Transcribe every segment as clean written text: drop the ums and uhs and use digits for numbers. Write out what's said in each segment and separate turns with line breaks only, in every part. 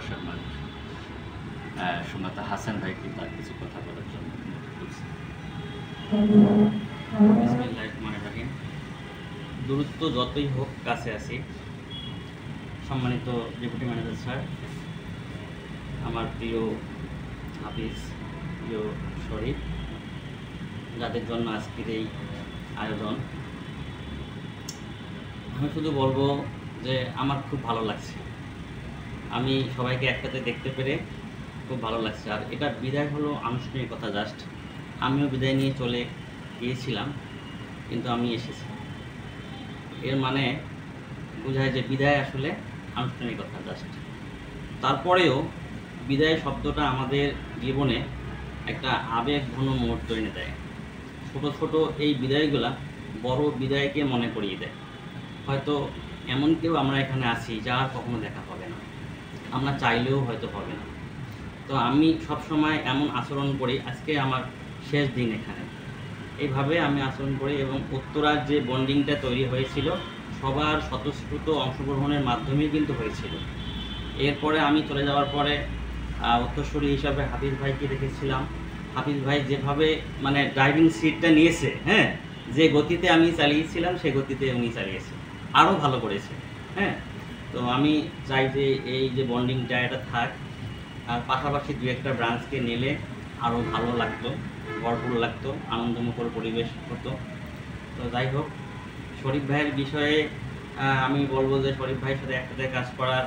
ভালোবাসার মানুষ সুমাত হাসান ভাইকে তার কিছু কথা বলার জন্য করছি। বিসমিল্লাহির রহমানির রহিম। দূরত্ব যতই হোক কাছে আসি। সম্মানিত ডেপুটি ম্যানেজার স্যার, আমার প্রিয় হাফিজ, প্রিয় শরীফ, যাদের জন্য আজকের এই আয়োজন, আমি শুধু বলবো যে আমার খুব ভালো লাগছে। আমি সবাইকে একসাথে দেখতে পেরে খুব ভালো লাগছে। আর এটা বিদায় হলো আনুষ্ঠানিকতা, জাস্ট আমিও বিদায় নিয়ে চলে গিয়েছিলাম, কিন্তু আমি এসেছি। এর মানে বোঝায় যে বিদায় আসলে আনুষ্ঠানিকতা জাস্ট। তারপরেও বিদায় শব্দটা আমাদের জীবনে একটা আবেগঘন মুহূর্ত এনে দেয়। ছোট ছোট এই বিদায়গুলা বড় বিদায়কে মনে করিয়ে দেয়। হয়তো এমন কেউ আমরা এখানে আছি যার কখনো দেখা হবে না, আমরা চাইলেও হয়তো হবে না। তো আমি সবসময় এমন আচরণ করি, আজকে আমার শেষ দিন এখানে, এইভাবে আমি আচরণ করি। এবং উত্তরার যে বন্ডিংটা তৈরি হয়েছিল সবার স্বতঃস্ফূর্ত অংশগ্রহণের মাধ্যমেই কিন্তু হয়েছিল। এরপরে আমি চলে যাওয়ার পরে উত্তরসূরি হিসাবে হাফিজ ভাইকে রেখেছিলাম। হাফিজ ভাই যেভাবে মানে ড্রাইভিং সিটটা নিয়েছে, হ্যাঁ, যে গতিতে আমি চালিয়েছিলাম সেই গতিতে উনি চালিয়েছে, আরও ভালো করেছে। হ্যাঁ, তো আমি চাই যে এই যে বন্ডিংটা এটা থাক। আর পাশাপাশি দু একটা ব্রাঞ্চকে নিলে আরও ভালো লাগতো, ভরপুর লাগতো, আনন্দমুখর পরিবেশ হতো। তো যাই হোক, শরীফ ভাইয়ের বিষয়ে আমি বলবো যে শরীফ ভাইয়ের সাথে একসাথে কাজ করার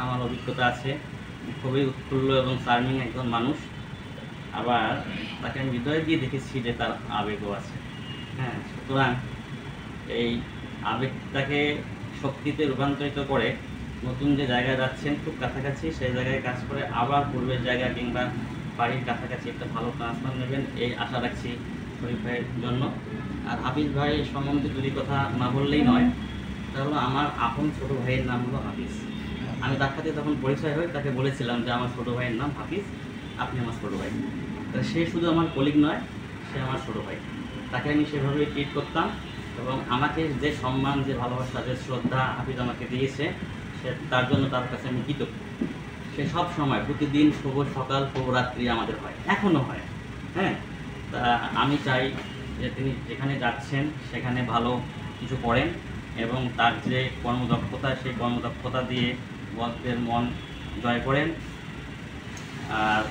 আমার অভিজ্ঞতা আছে। খুবই উৎফুল্ল এবং চার্মিং একজন মানুষ। আবার তাকে আমি হৃদয় দিয়ে দেখেছি যে তার আবেগও আছে। হ্যাঁ, সুতরাং এই আবেগটাকে শক্তিতে রূপান্তরিত করে নতুন যে জায়গায় যাচ্ছেন খুব কাছাকাছি, সেই জায়গায় কাজ করে আবার পূর্বের জায়গা কিংবা বাড়ির কাছাকাছি একটা ভালো ট্রান্সফার নেবেন, এই আশা রাখছি শরীফ ভাইয়ের জন্য। আর হাফিজ ভাই সম্বন্ধে যদি কথা না বললেই নয়, তাহলে আমার আপন ছোটো ভাইয়ের নাম হলো হাফিজ। আমি তার সাথে যখন পরিচয় হই তাকে বলেছিলাম যে আমার ছোটো ভাইয়ের নাম হাফিজ, আপনি আমার ছোটো ভাই। সে শুধু আমার কলিগ নয়, সে আমার ছোটো ভাই। তাকে আমি সেভাবেই ট্রিট করতাম এবং আমাকে যে সম্মান, যে ভালোবাসা, যে শ্রদ্ধা হাফিজ আমাকে দিয়েছে, সে তার জন্য তার কাছে আমি কৃতজ্ঞ। সে সব সময় প্রতিদিন শুভ সকাল শুভ রাত্রি আমাদের হয়, এখনও হয়। হ্যাঁ, তা আমি চাই যে তিনি যেখানে যাচ্ছেন সেখানে ভালো কিছু করেন এবং তার যে কর্মদক্ষতা, সেই কর্মদক্ষতা দিয়ে বসদের মন জয় করেন। আর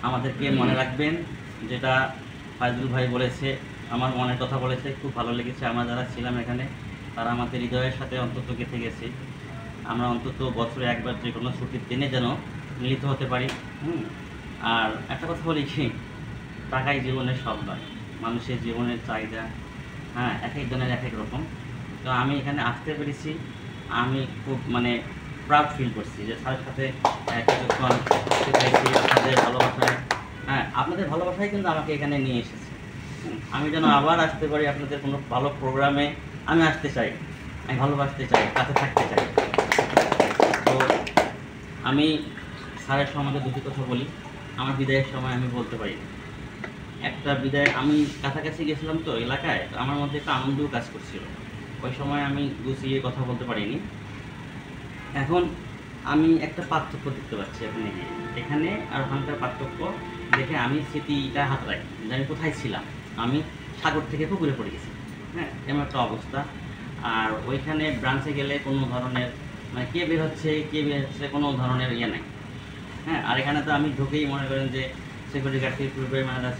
আমাদেরকে মনে রাখবেন, যেটা ফাইজুল ভাই বলেছে, আমার মনের কথা বলেছে, খুব ভালো লেগেছে। আমরা যারা ছিলাম এখানে তারা আমাদের হৃদয়ের সাথে অন্তত গেঁথে গেছে। আমরা অন্তত বছরে একবার যে কোনো ছুটির দিনে যেন মিলিত হতে পারি। আর একটা কথা বলি কি, টাকাই জীবনের সব নয়, মানুষের জীবনের চাহিদা, হ্যাঁ, এক একজনের এক এক রকম। তো আমি এখানে আসতে পেরেছি, আমি খুব মানে প্রাউড ফিল করছি যে স্যারের সাথে কিছুক্ষণ পাইছি আপনাদের ভালোবাসায়। হ্যাঁ, আপনাদের ভালোবাসায় কিন্তু আমাকে এখানে নিয়ে এসেছে। আমি যেন আবার আসতে পারি আপনাদের কোনো ভালো প্রোগ্রামে। আমি আসতে চাই, আমি ভালোবাসতে চাই, কাছে থাকতে চাই। তো আমি স্যারের সম্বন্ধে দুটি কথা বলি। আমার বিদায়ের সময় আমি বলতে পারি একটা বিদায়, আমি কাছাকাছি গেছিলাম তো এলাকায়, তো আমার মধ্যে একটা আনন্দও কাজ করছিল। ওই সময় আমি গুছিয়ে কথা বলতে পারিনি। এখন আমি একটা পার্থক্য দেখতে পাচ্ছি এখানে গিয়ে, এখানে আর ওখানকার পার্থক্য দেখে আমি স্মৃতিটা হাতড়াই যে আমি কোথায় ছিলাম। আমি সাগর থেকে পুকুরে পড়ে গেছি, হ্যাঁ, এমন একটা অবস্থা। আর ওইখানে ব্রাঞ্চে গেলে কোনো ধরনের মানে কে বের হচ্ছে কোনো ধরনের ইয়ে নাই। হ্যাঁ, আর এখানে তো আমি ঢুকেই মনে করেন যে সিকিউরিটি গার্ড থেকে পূর্বে ম্যানেজার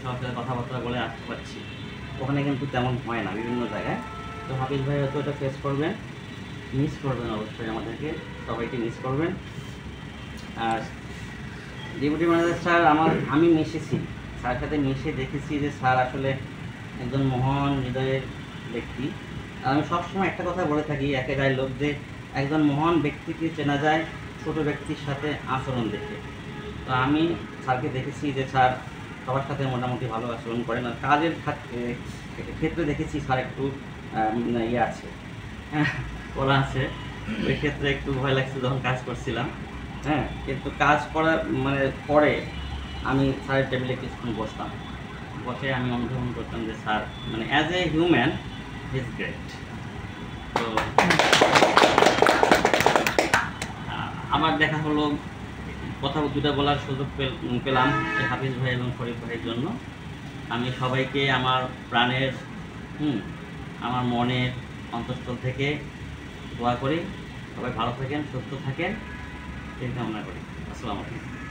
সবার সাথে কথাবার্তা বলে আসতে পারছি। ওখানে কিন্তু তেমন হয় না বিভিন্ন জায়গায়। তো হাফিজ ভাই হয়তো এটা ফেস করবেন, মিস করবেন, অবশ্যই আমাদেরকে সবাইকে মিস করবেন। আর ডেপুটি ম্যানেজার স্যার, আমি মিশেছি স্যারের সাথে, মিশে দেখেছি যে স্যার আসলে একজন মহান হৃদয়ের ব্যক্তি। আমি সবসময় একটা কথা বলে থাকি, একে গায়ে লোক, যে একজন মহান ব্যক্তিকে চেনা যায় ছোটো ব্যক্তির সাথে আচরণ দেখে। তো আমি স্যারকে দেখেছি যে স্যার সবার সাথে মোটামুটি ভালো আচরণ করেন। আর কাজের ক্ষেত্রে দেখেছি স্যার একটু ইয়ে আছে, করা আছে। ওই ক্ষেত্রে একটু ভয় লাগছে যখন কাজ করছিলাম। হ্যাঁ, কিন্তু কাজ করার মানে পরে আমি স্যারের টেবিলে কিছুক্ষণ বসতাম, বসে আমি অনুধাবন করতাম যে স্যার মানে as a human he is great. তো আবার দেখা হলো, কথা দুটো বলার সুযোগ পেলাম এই হাফিজ ভাই এবং শরীফ ভাইয়ের জন্য। আমি সবাইকে আমার প্রাণের আমার মনের অন্তঃস্থল থেকে দোয়া করি, সবাই ভালো থাকেন, সুস্থ থাকেন, এই কামনা করি। আসসালামু আলাইকুম।